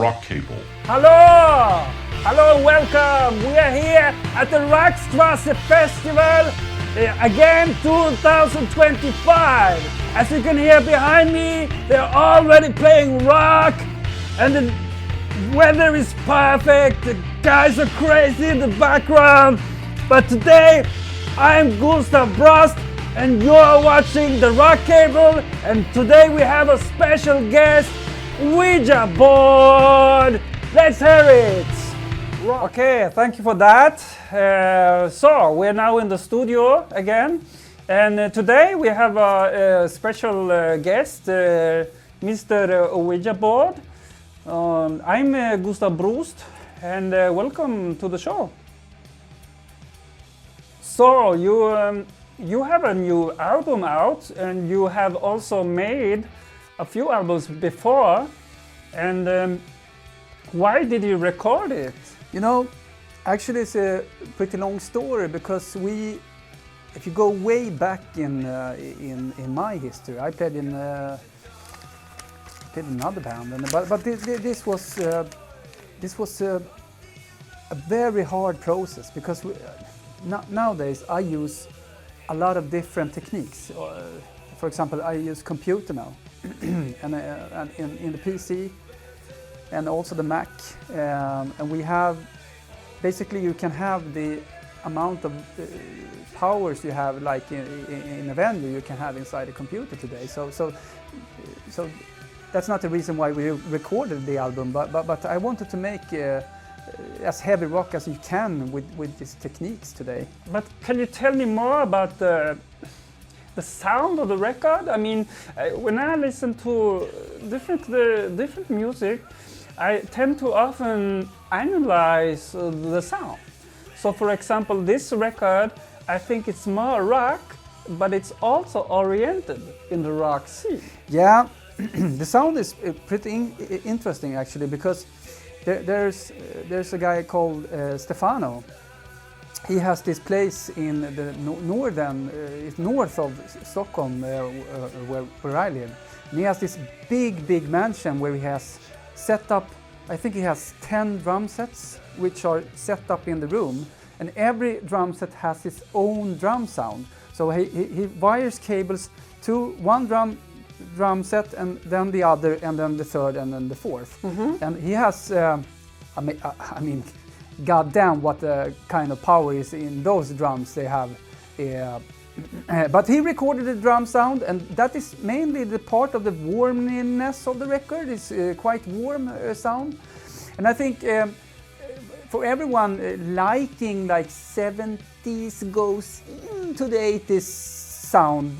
rock cable. Hello! Hello and welcome! We are here at the Rockstrasse Festival again 2025. As you can hear behind me, they're already playing rock and the weather is perfect. The guys are crazy in the background. But today I'm Gustav Brost and you're watching the Rock Cable, and today we have a special guest, Ouijabeard. Let's hear it. Okay, thank you for that. So we're now in the studio again, and today we have a special guest, Mr. Ouijabeard. I'm Gustav Brost, and welcome to the show. So you have a new album out, and you have also made a few albums before. And why did you record it? You know, actually it's a pretty long story, because if you go way back in my history, I played in another band, but this was a very hard process, because nowadays I use a lot of different techniques. For example, I use computer now, and in the PC, and also the Mac, and we have basically you can have the amount of powers you have, like in a venue, you can have inside a computer today. So that's not the reason why we recorded the album, but I wanted to make as heavy rock as you can with these techniques today. But can you tell me more about the sound of the record? I mean, when I listen to different music, I tend to often analyze the sound. So for example, this record, I think it's more rock, but it's also oriented in the rock scene. Yeah, the sound is pretty interesting actually, because there's a guy called Stefano. He has this place in the north of Stockholm, where I live. And he has this big mansion where he has set up, I think he has 10 drum sets, which are set up in the room. And every drum set has its own drum sound. So he wires cables to one drum set, and then the other, and then the third, and then the fourth. Mm-hmm. And he has, I mean, goddamn, what kind of power is in those drums they have. But he recorded the drum sound, and that is mainly the part of the warmness of the record. It's quite warm sound, and I think for everyone liking like 70s goes into the 80s sound,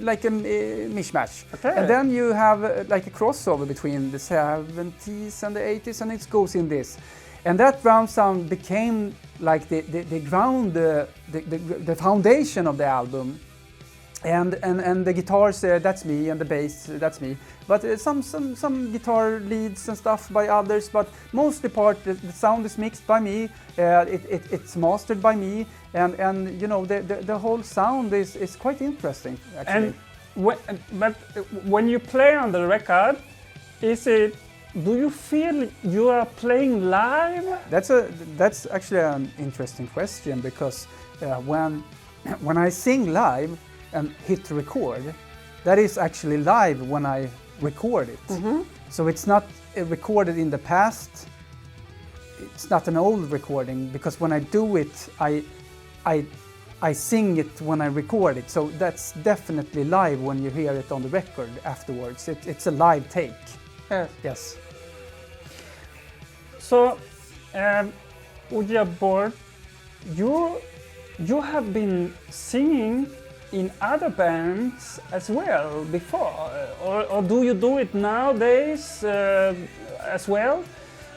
like a mishmash. Okay. And then you have like a crossover between the 70s and the 80s, and it goes in this. And that drum sound became like the ground, the foundation of the album. And the guitars, that's me, and the bass, that's me. But some guitar leads and stuff by others, but mostly the sound is mixed by me. It's mastered by me, and you know, the whole sound is quite interesting actually. But when you play on the record, do you feel you are playing live? That's actually an interesting question, because when I sing live and hit record, that is actually live when I record it. Mm-hmm. So it's not recorded in the past. It's not an old recording, because when I do it, I sing it when I record it. So that's definitely live when you hear it on the record afterwards. It's a live take. Yes. So, Ouijabeard, you have been singing in other bands as well before, or do you do it nowadays as well?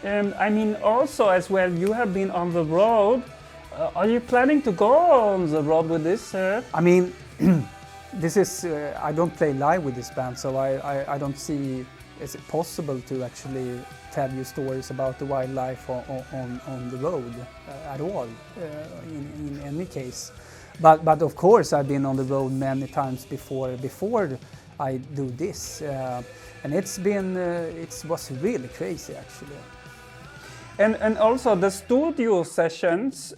I mean, also as well, you have been on the road. Are you planning to go on the road with this? I mean, this is I don't play live with this band, so I don't see is it possible to actually tell you stories about the wildlife on the road at all, in any case. But of course I've been on the road many times before I do this, and it's been it was really crazy actually. And also the studio sessions.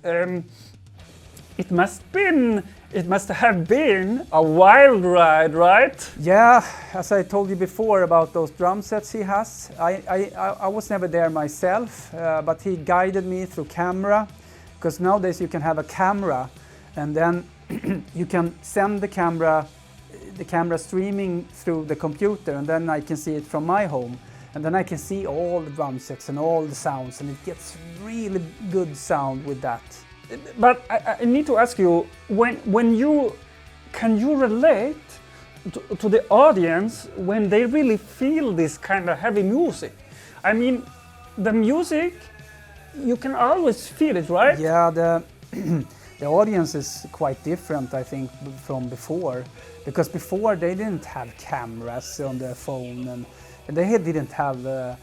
It must have been a wild ride, right? Yeah, as I told you before about those drum sets he has, I was never there myself, but he guided me through camera, because nowadays you can have a camera and then you can send the camera streaming through the computer, and then I can see it from my home, and then I can see all the drum sets and all the sounds, and it gets really good sound with that. But I need to ask you, can you relate to the audience when they really feel this kind of heavy music? I mean, the music, you can always feel it, right? Yeah, the audience is quite different, I think, from before, because before they didn't have cameras on their phone, and they didn't have.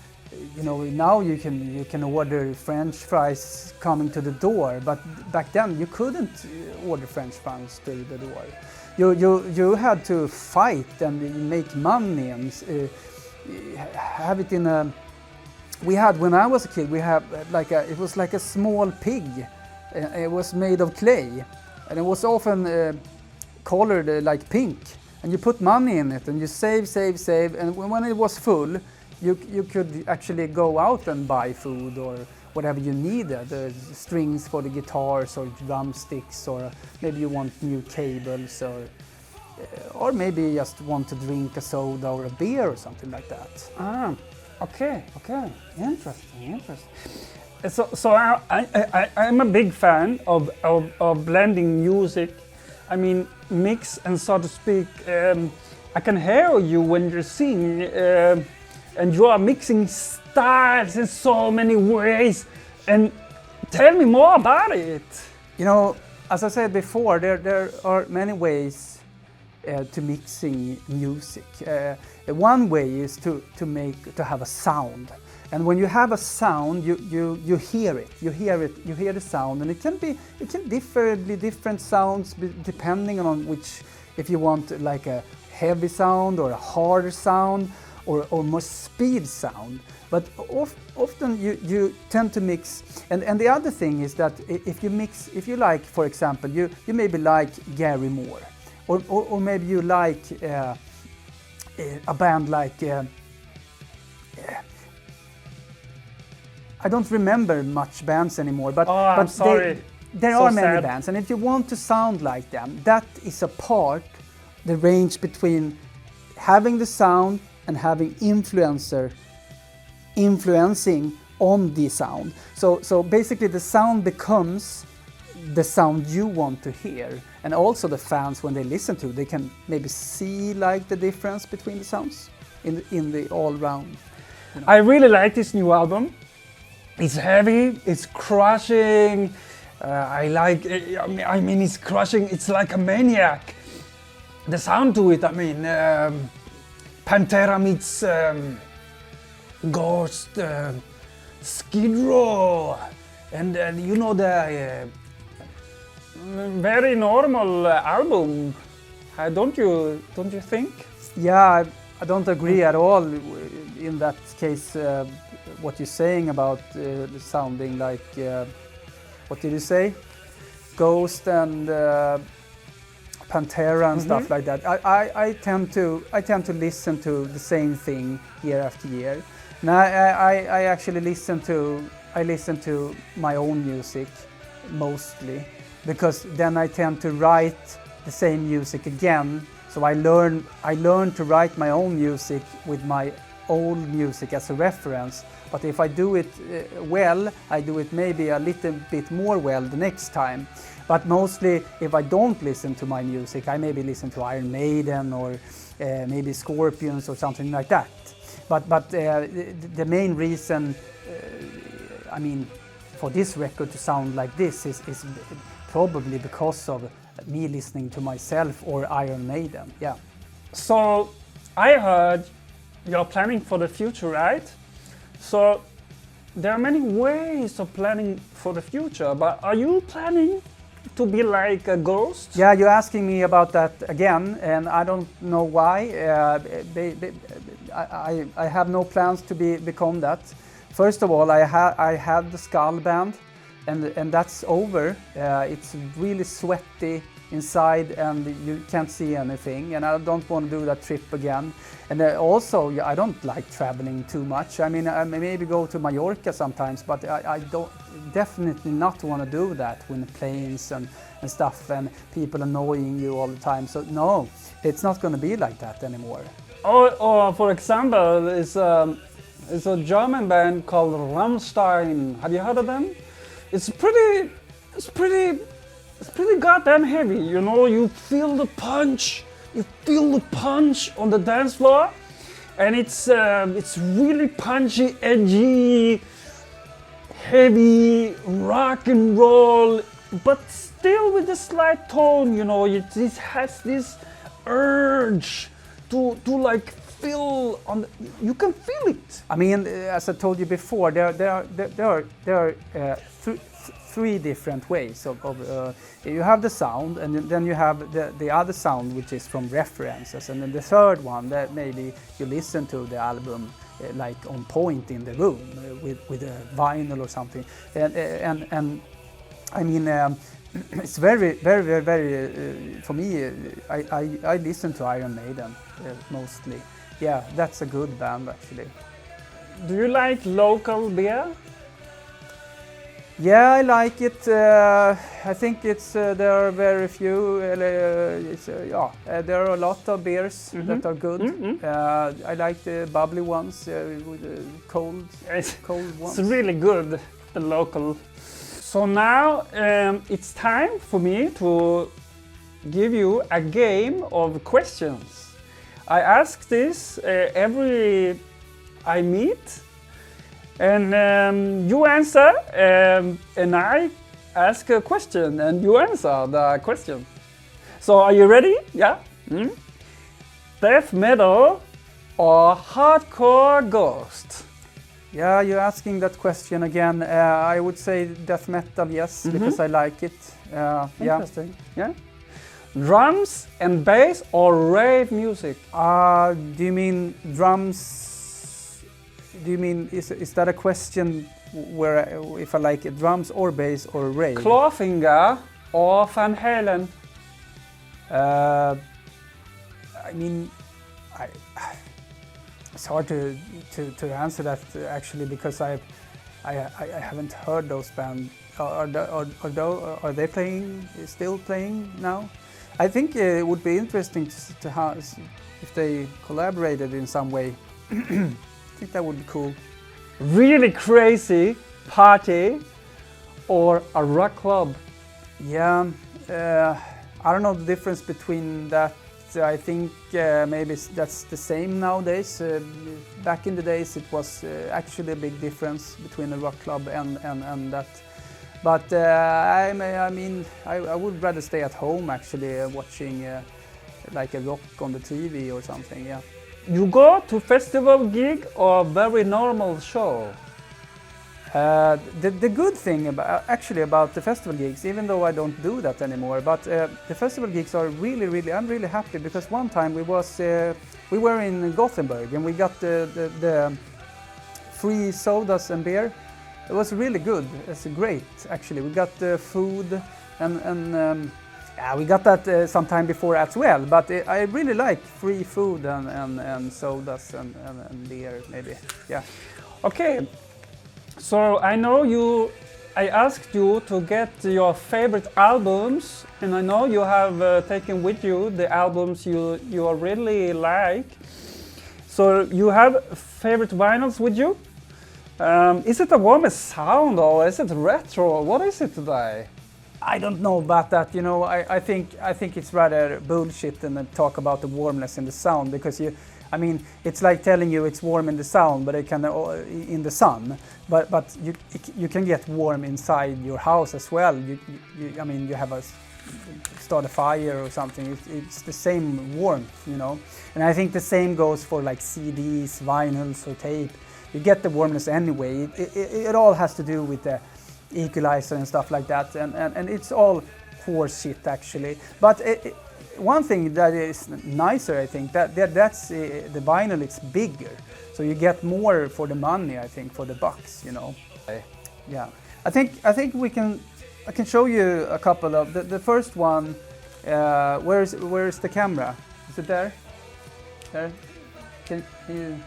Now you can order French fries coming to the door, but back then you couldn't order French fries to the door. You had to fight and make money and have it in a. We had, when I was a kid, we had it was like a small pig. It was made of clay, and it was often colored like pink. And you put money in it, and you save, and when it was full, you could actually go out and buy food or whatever you needed, strings for the guitars or drumsticks, or maybe you want new cables, or maybe you just want to drink a soda or a beer or something like that. Ah, okay, interesting. So I'm a big fan of blending music. I mean, mix and so to speak. I can hear you when you sing. And you are mixing styles in so many ways. And tell me more about it. As I said before, there are many ways to mixing music. One way is to have a sound. And when you have a sound, you hear it. You hear the sound, and it can differ different sounds depending on which, if you want like a heavy sound or a harder sound, or more speed sound, but often you tend to mix. And the other thing is that if you like, for example, you maybe like Gary Moore, or maybe you like a band like I don't remember much bands anymore, but I'm sorry. There are many bands, and if you want to sound like them, that is a part, the range between having the sound and having influencing on the sound. So basically the sound becomes the sound you want to hear, and also the fans, when they listen to it, they can maybe see like the difference between the sounds in the all round. I really like this new album. It's heavy, it's crushing. I mean, it's crushing. It's like a maniac. The sound to it, I mean. Pantera meets Ghost, Skid Row, and the very normal album. Don't you think? Yeah, I don't agree at all in that case. What you're saying about sounding like what did you say? Ghost and Pantera and stuff like that. I tend to listen to the same thing year after year. Now I actually listen to my own music mostly, because then I tend to write the same music again. So I learn to write my own music with my old music as a reference. But if I do it well, I do it maybe a little bit more well the next time. But mostly, if I don't listen to my music, I maybe listen to Iron Maiden or maybe Scorpions or something like that. But the main reason, I mean, for this record to sound like this is probably because of me listening to myself or Iron Maiden. Yeah. So I heard you're planning for the future, right? So there are many ways of planning for the future, but are you planning to be like a ghost? Yeah, you're asking me about that again, and I don't know why. I have no plans to become that. First of all, I had the skull band, and that's over. It's really sweaty inside, and you can't see anything. And I don't want to do that trip again. And also, I don't like traveling too much. I mean, I maybe go to Mallorca sometimes, but I don't definitely not want to do that with planes and stuff and people annoying you all the time. So no, it's not going to be like that anymore. Or for example, it's a German band called Rammstein. Have you heard of them? It's pretty goddamn heavy. You know, you feel the punch. You feel the punch on the dance floor, and it's really punchy, edgy, heavy rock and roll, but still with a slight tone. You know, it has this urge to like feel on. You can feel it. I mean, as I told you before, there are three different ways of you have the sound, and then you have the other sound, which is from references, and then the third one that maybe you listen to the album like on point in the room with a vinyl or something, and I mean it's very for me. I listen to Iron Maiden mostly. Yeah, that's a good band actually. Do you like local beer? Yeah, I like it. I think it's there are very few. There are a lot of beers that are good. I like the bubbly ones with the cold ones. It's really good, the local. So now it's time for me to give you a game of questions. I ask this every I meet. And you answer, and I ask a question, and you answer the question. So are you ready? Yeah? Death metal or hardcore ghost? Yeah, you're asking that question again. I would say death metal, yes, because I like it. Interesting. Yeah. Drums and bass or rave music? Do you mean drums? Do you mean, is that a question where if I like drums or bass or rave? Clawfinger or Van Halen? I mean, it's hard to answer that actually, because I haven't heard those bands. Are they still playing now? I think it would be interesting to have if they collaborated in some way. I think that would be cool. Really crazy party or a rock club? Yeah, I don't know the difference between that. I think maybe that's the same nowadays. Back in the days it was actually a big difference between a rock club and that. But I mean, I would rather stay at home actually watching like a rock on the TV or something, yeah. You go to festival gig or very normal show? The good thing about the festival gigs, even though I don't do that anymore, but the festival gigs are I'm really happy, because one time we were in Gothenburg and we got the free sodas and beer. It was really good. It's great actually. We got the food and we got that sometime before as well, but I really like free food and sodas and beer maybe. Yeah. Okay. So I know I asked you to get your favorite albums, and I know you have taken with you the albums you really like. So you have favorite vinyls with you? Is it a warmest sound or is it retro? What is it today? I don't know about that. You know, I think it's rather bullshit than talk about the warmness in the sound, because it's like telling you it's warm in the sound, but it can in the sun. But you can get warm inside your house as well. You have start a fire or something. It's the same warmth, you know. And I think the same goes for like CDs, vinyls, or tape. You get the warmness anyway. It all has to do with the equalizer and stuff like that, and it's all horse shit actually. But one thing that is nicer, I think, that's the vinyl. It's bigger, so you get more for the money. I think for the bucks, you know. Yeah, I think I can show you a couple of the first one. Where's the camera? Is it there? There? Can you?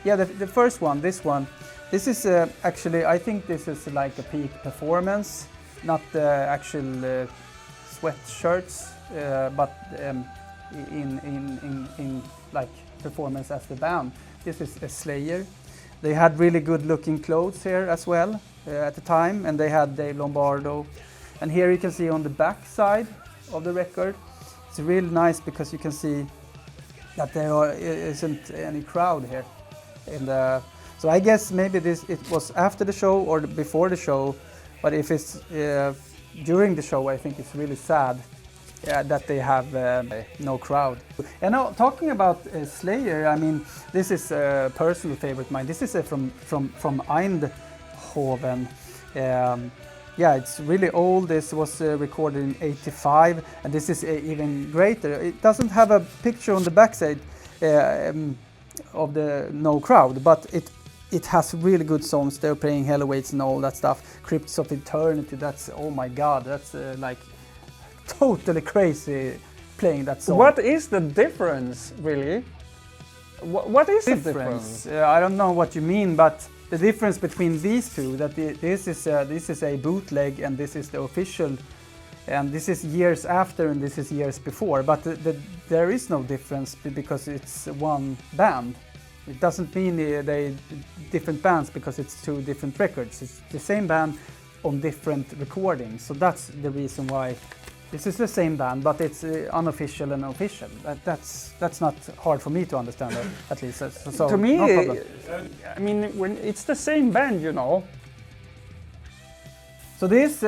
Yeah, the first one, this one. This is actually, I think this is like a peak performance, not the actual sweatshirts, but in like performance as the band. This is a Slayer. They had really good looking clothes here as well at the time, and they had Dave Lombardo. And here you can see on the back side of the record, it's really nice because you can see that there isn't any crowd here. So I guess maybe it was after the show or before the show, but if it's during the show, I think it's really sad that they have no crowd. And now talking about Slayer, I mean, this is a personal favorite of mine. This is from Eindhoven. Yeah, it's really old. This was recorded in '85, and this is even greater. It doesn't have a picture on the backside of the no crowd, but it has really good songs. They're playing Hell Awaits and all that stuff. Crypts of Eternity, that's, oh my god, that's like totally crazy playing that song. What is the difference, really? What is the difference? I don't know what you mean, but the difference between these two, that this is a bootleg and this is the official, and this is years after and this is years before, but there is no difference because it's one band. It doesn't mean they different bands because it's two different records. It's the same band on different recordings, so that's the reason why this is the same band, but it's unofficial and official. That's not hard for me to understand, at least. So to me, no problem. I mean, when it's the same band, you know. So this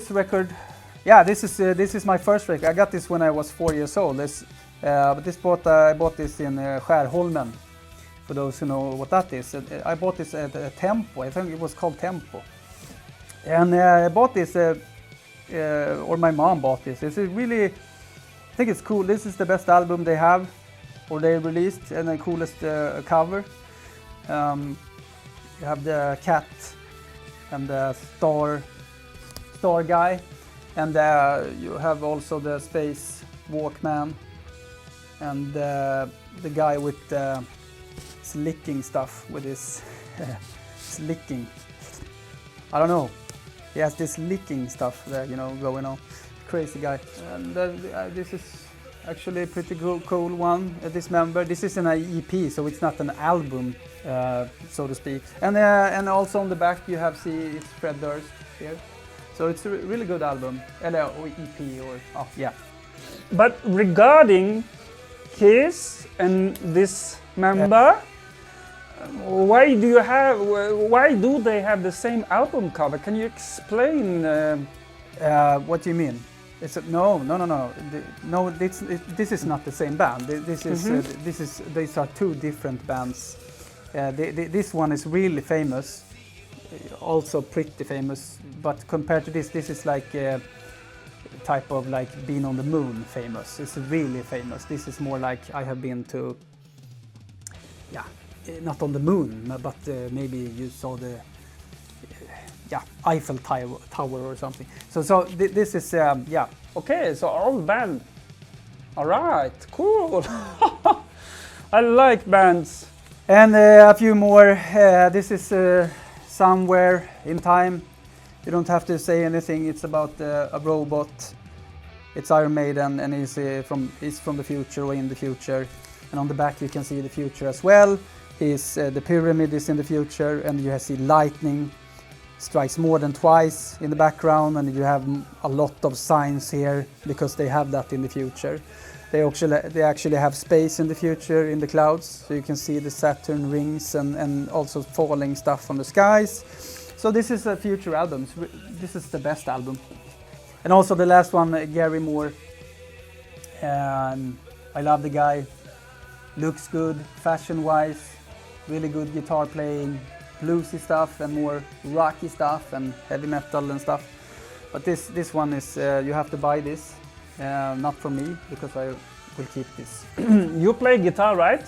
record, yeah, this is my first record. I got this when I was 4 years old. But I bought this in Skärholmen. For those who know what that is, I bought this at Tempo. I think it was called Tempo, and I bought this. Or my mom bought this. It's really, I think it's cool. This is the best album they have, or they released, and the coolest cover. You have the cat and the star guy, and you have also the space Walkman, and the guy with his licking stuff with his licking. I don't know. He has this licking stuff there, you know, going on. Crazy guy. And this is actually a pretty cool one. Dismember. This is an EP, so it's not an album, so to speak. And also on the back you have it's Fred Durst here. So it's a really good album. Or EP or yeah. But regarding Kiss and this member, why do they have the same album cover? Can you explain? What do you mean? No. This is not the same band. These are two different bands. This one is really famous, also pretty famous. But compared to this is like a type of like being on the moon famous. It's really famous. This is more like I have been to. Yeah. Not on the moon, but maybe you saw the Eiffel Tower or something. So this is yeah. Okay, so old band. All right, cool. I like bands. And a few more. This is Somewhere in Time. You don't have to say anything. It's about a robot. It's Iron Maiden, and he's from the future or in the future. And on the back you can see the future as well. The pyramid is in the future, and you see lightning strikes more than twice in the background, and you have a lot of signs here because they have that in the future. They actually have space in the future in the clouds, so you can see the Saturn rings and also falling stuff from the skies. So this is a future album. This is the best album. And also the last one, Gary Moore. I love the guy. Looks good, fashion-wise. Really good guitar playing, bluesy stuff and more rocky stuff and heavy metal and stuff. But this one is you have to buy this, not from me because I will keep this. You play guitar, right?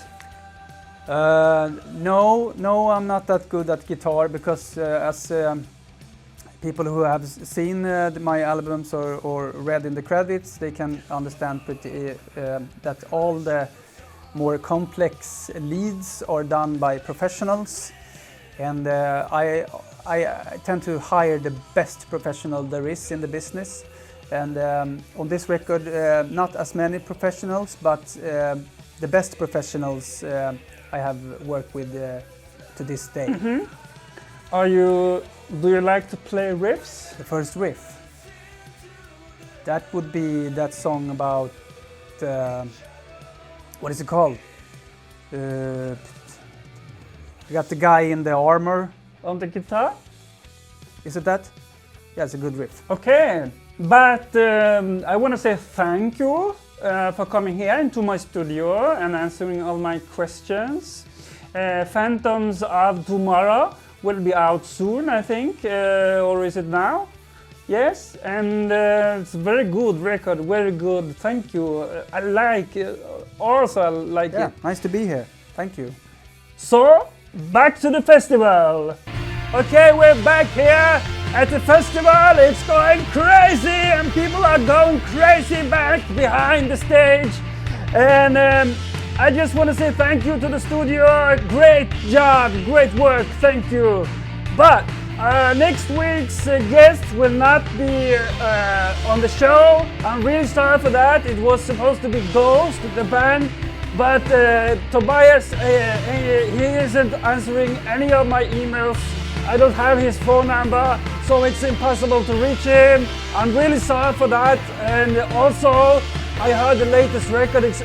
No, I'm not that good at guitar because as people who have seen my albums or read in the credits, they can understand pretty that all the more complex leads are done by professionals, and I tend to hire the best professional there is in the business. And on this record, not as many professionals, but the best professionals I have worked with to this day. Mm-hmm. Do you like to play riffs? The first riff, that would be that song about what is it called? You got the guy in the armor. On the guitar? Is it that? Yeah, it's a good riff. Okay, but I want to say thank you for coming here into my studio and answering all my questions. Phantoms of Tomorrow will be out soon, I think, or is it now? Yes, and it's a very good record, very good. Thank you. I like it. Also, I like it. Nice to be here. Thank you. So, back to the festival. Okay, we're back here at the festival. It's going crazy and people are going crazy back behind the stage. And I just want to say thank you to the studio. Great job, great work, thank you. But next week's guest will not be on the show. I'm really sorry for that. It was supposed to be Ghost, the band. But Tobias, he isn't answering any of my emails. I don't have his phone number, so it's impossible to reach him. I'm really sorry for that. And also, I heard the latest record. It's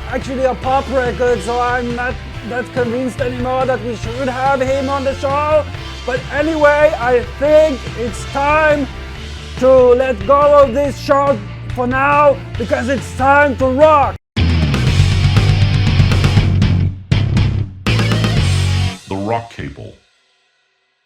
actually a pop record, so I'm not that convinced anymore that we should have him on the show. But anyway, I think it's time to let go of this show for now, because it's time to rock. The Rock Cable.